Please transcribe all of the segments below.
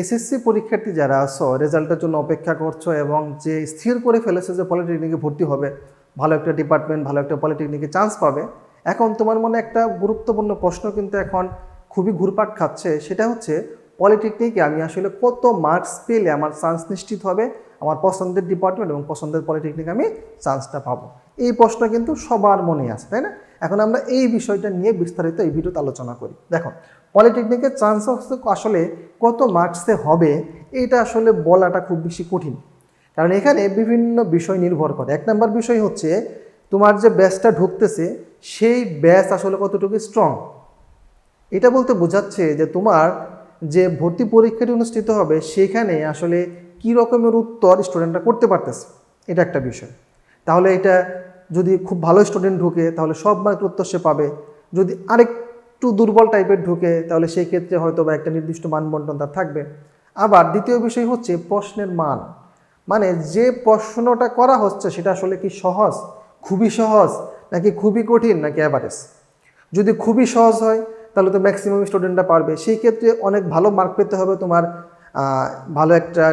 SSC পরীক্ষার্থী যারা আছো রেজাল্টের জন্য অপেক্ষা করছো এবং যে স্থির করে ফেলেছে যে পলিটেকনিকে ভর্তি হবে, ভালো একটা ডিপার্টমেন্ট, ভালো একটা পলিটেকনিকে চান্স পাবে, এখন তোমার মনে একটা গুরুত্বপূর্ণ প্রশ্ন কিন্তু এখন খুবই ঘুরপাক খাচ্ছে। সেটা হচ্ছে পলিটেকনিকে আমি আসলে কত মার্কস পেলে আমার চান্স নিশ্চিত হবে, আমার পছন্দের ডিপার্টমেন্ট এবং পছন্দের পলিটেকনিকে আমি চান্সটা পাবো। এই প্রশ্ন কিন্তু সবার মনে আছে, তাই না? এখন আমরা এই বিষয়টা নিয়ে বিস্তারিত এই ভিডিওতে আলোচনা করি। দেখো, পলিটেকনিকের চান্স আসলে কত মার্কসে হবে এটা আসলে বলাটা খুব বেশি কঠিন, কারণ এখানে বিভিন্ন বিষয় নির্ভর করে। এক নম্বর বিষয় হচ্ছে তোমার যে ব্যাচটা ঢুকতেছে সেই ব্যাচ আসলে কতটুকু স্ট্রং। এটা বলতে বোঝাচ্ছে যে তোমার যে ভর্তি পরীক্ষাটি অনুষ্ঠিত হবে সেখানে আসলে কী রকমের উত্তর স্টুডেন্টরা করতে পারতেছে, এটা একটা বিষয়। তাহলে এটা যদি খুব ভালো স্টুডেন্ট ঢুকে তাহলে সব মার্কের উত্তর সে পাবে, যদি আরেকটু দুর্বল টাইপের ঢুকে তাহলে সেই ক্ষেত্রে হয়তো বা একটা নির্দিষ্ট মানবন্টন তার থাকবে। আবার দ্বিতীয় বিষয় হচ্ছে প্রশ্নের মান, মানে যে প্রশ্নটা করা হচ্ছে সেটা আসলে কি সহজ, খুবই সহজ, নাকি খুবই কঠিন, নাকি অ্যাভারেজ। যদি খুবই সহজ হয় তাহলে তো ম্যাক্সিমাম স্টুডেন্টরা পারবে, সেই ক্ষেত্রে অনেক ভালো মার্ক পেতে হবে তোমার ভালো একটা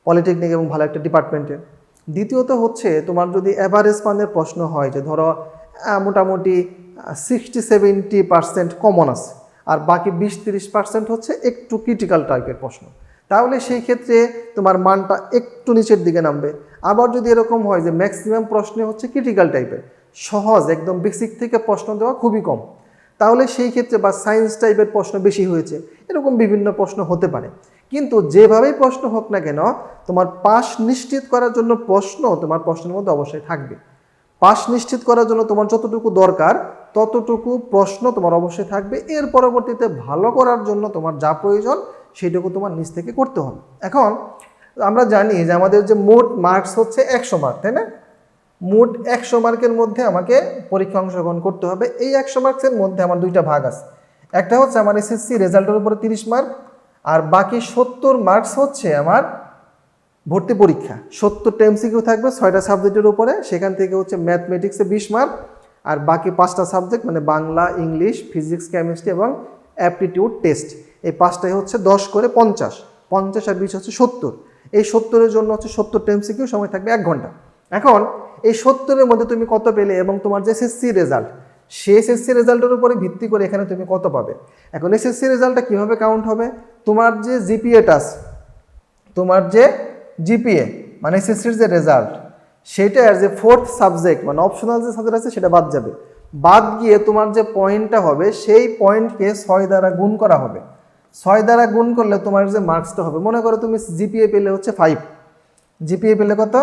পলিটেকনিক এবং ভালো একটা ডিপার্টমেন্টে। দ্বিতীয়ত হচ্ছে তোমার যদি অ্যাভারেজ মানের প্রশ্ন হয়, যে ধরো মোটামুটি 60-70% কমন আছে আর বাকি 20-30% হচ্ছে একটু ক্রিটিক্যাল টাইপের প্রশ্ন, তাহলে সেই ক্ষেত্রে তোমার মানটা একটু নিচের দিকে নামবে। আবার যদি এরকম হয় যে ম্যাক্সিমাম প্রশ্নে হচ্ছে ক্রিটিক্যাল টাইপের, সহজ একদম বেসিক থেকে প্রশ্ন দেওয়া খুবই কম, তাহলে সেই ক্ষেত্রে বা সায়েন্স টাইপের প্রশ্ন বেশি হয়েছে, এরকম বিভিন্ন প্রশ্ন হতে পারে। কিন্তু যেভাবেই প্রশ্ন হোক না কেন তোমার পাস নিশ্চিত করার জন্য প্রশ্ন তোমার প্রশ্নের মধ্যে অবশ্যই থাকবে। পাস নিশ্চিত করার জন্য তোমার যতটুকু দরকার ততটুকু প্রশ্ন তোমার অবশ্যই থাকবে। এর পরবর্তীতে ভালো করার জন্য তোমার যা প্রয়োজন সেইটুকু তোমার নিজ থেকে করতে হবে। এখন আমরা জানি যে আমাদের যে মোট মার্কস হচ্ছে 100 মার্ক, তাই না? মোট 100 মার্কের মধ্যে আমাকে পরীক্ষা অংশগ্রহণ করতে হবে। এই 100 মার্কসের মধ্যে আমার দুইটা ভাগ আছে, একটা হচ্ছে আমার এসএসসি রেজাল্টের উপরে 30 মার্ক, আর বাকি 70 মার্কস হচ্ছে আমার ভর্তি পরীক্ষা। 70টা এমসিকিউ থাকবে 6টা সাবজেক্টের উপরে, সেখান থেকে হচ্ছে ম্যাথমেটিক্সে 20 মার্ক, আর বাকি 5টা সাবজেক্ট মানে বাংলা, ইংলিশ, ফিজিক্স, কেমিস্ট্রি এবং অ্যাপটিটিউড টেস্ট, এই 5টাই হচ্ছে 10 করে 50, 50 আর 20 হচ্ছে 70। এই 70-এর জন্য হচ্ছে 70টা এমসিকিউ, সময় থাকবে 1 ঘন্টা। এখন এই 70-এর মধ্যে তুমি কত পেলে এবং তোমার যে এসএসসি রেজাল্ট, সেই এসএসসি রেজাল্টের উপরে ভিত্তি করে এখানে তুমি কত পাবে। এখন এসএসসি রেজাল্টটা কীভাবে কাউন্ট হবে, তোমার যে জিপিএটা আছে, তোমার যে জিপিএ মানে এসএসসির যে রেজাল্ট, সেটার যে 4th সাবজেক্ট মানে অপশনাল যে সাবজেক্ট আছে সেটা বাদ যাবে। বাদ গিয়ে তোমার যে পয়েন্টটা হবে সেই পয়েন্টকে 6 দ্বারা গুণ করা হবে। 6 দ্বারা গুণ করলে তোমার যে মার্কসটা হবে, মনে করো তুমি জিপিএ পেলে হচ্ছে 5, জিপিএ পেলে কত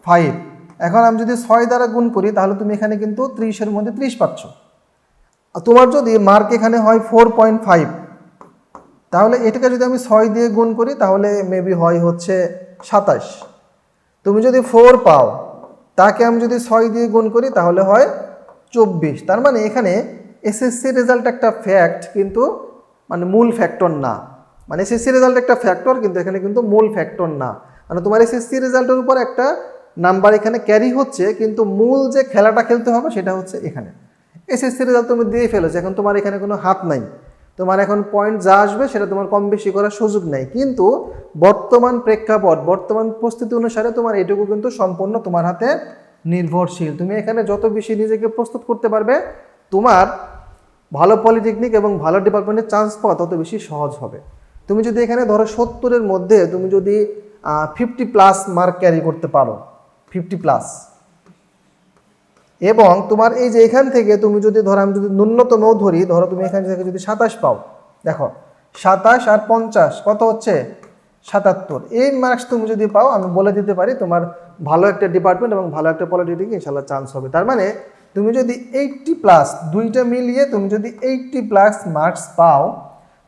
5। এখন আমি যদি 6 দ্বারা গুণ করি তাহলে তুমি এখানে কিন্তু 30-এর মধ্যে 30 পাচ্ছ। তোমার যদি মার্ক এখানে হয় 4.5, তাহলে এটাকে যদি আমি 6 দিয়ে গুণ করি তাহলে মেবি হয় হচ্ছে 27। তুমি যদি 4 পাও, তাকে আমি যদি 6 দিয়ে গুণ করি তাহলে হয় 24। তার মানে এখানে এসএসসি রেজাল্ট একটা ফ্যাক্ট, কিন্তু মানে মূল ফ্যাক্টর না। মানে এসএসসি রেজাল্ট একটা ফ্যাক্টর, কিন্তু এখানে কিন্তু মূল ফ্যাক্টর না। মানে তোমার এসএসসি রেজাল্টের উপর একটা নাম্বার এখানে ক্যারি হচ্ছে, কিন্তু মূল যে খেলাটা খেলতে হবে সেটা হচ্ছে এখানে। এসএসসি রেজাল্ট তুমি দিয়ে ফেলেছো, এখন তোমার এখানে কোনো হাত নাই, তোমার এখন পয়েন্ট যা আসবে সেটা তোমার কম বেশি করার সুযোগ নেই। কিন্তু বর্তমান প্রেক্ষাপট, বর্তমান পরিস্থিতি অনুসারে তোমার এটুকু কিন্তু সম্পূর্ণ তোমার হাতে নির্ভরশীল। তুমি এখানে যত বেশি নিজেকে প্রস্তুত করতে পারবে, তোমার ভালো পলিটেকনিক এবং ভালো ডিপার্টমেন্টের চান্স পাওয়া তত বেশি সহজ হবে। তুমি যদি এখানে ধরো 70-এর মধ্যে তুমি যদি 50+ মার্ক ক্যারি করতে পারো, 50+, এবং তোমার এই যে এখান থেকে তুমি যদি ধরো, আমি যদি ন্যূনতমও ধরি, ধরো তুমি এখান থেকে যদি 27 পাও, দেখো 27 আর 50 কত হচ্ছে 77, এই মার্কস তুমি যদি পাও আমি বলে দিতে পারি তোমার ভালো একটা ডিপার্টমেন্ট এবং ভালো একটা পলিটেকনিক ইনশাল্লাহ চান্স হবে। তার মানে তুমি যদি 80+, দুইটা মিলিয়ে তুমি যদি 80+ মার্কস পাও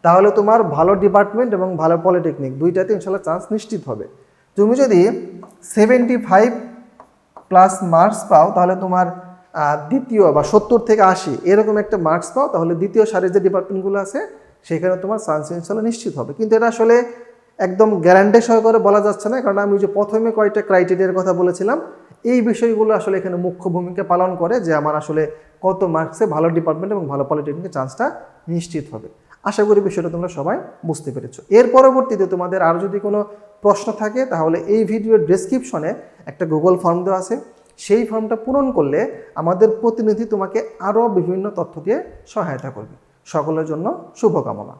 তাহলে তোমার ভালো ডিপার্টমেন্ট এবং ভালো পলিটেকনিক দুইটাতে ইনশাল্লাহ চান্স নিশ্চিত হবে। তুমি যদি 75+ মার্কস পাও তাহলে তোমার দ্বিতীয় বা 70 থেকে 80 এরকম একটা মার্কস পাও, তাহলে দ্বিতীয় সারির যে ডিপার্টমেন্টগুলো আছে সেখানে তোমার চান্স ইনশাল্লাহ নিশ্চিত হবে। কিন্তু এটা আসলে একদম গ্যারান্টি সহকারে বলা যাচ্ছে না, কারণ আমি যে প্রথমে কয়েকটা ক্রাইটেরিয়ার কথা বলেছিলাম, এই বিষয়গুলো আসলে এখানে মুখ্য ভূমিকা পালন করে যে আমার আসলে কত মার্কসে ভালো ডিপার্টমেন্ট এবং ভালো পলিটেকনিকের চান্সটা নিশ্চিত হবে। আশা করি বিষয়টা তোমরা সবাই বুঝতে পেরেছো। এর পরবর্তীতে তোমাদের আর যদি কোনো প্রশ্ন থাকে তাহলে এই ভিডিওর ডেসক্রিপশনে একটা গুগল ফর্ম দেওয়া আছে, সেই ফর্মটা পূরণ করলে আমাদের প্রতিনিধি তোমাকে আরও বিভিন্ন তথ্য দিয়ে সহায়তা করবে। সকলের জন্য শুভকামনা।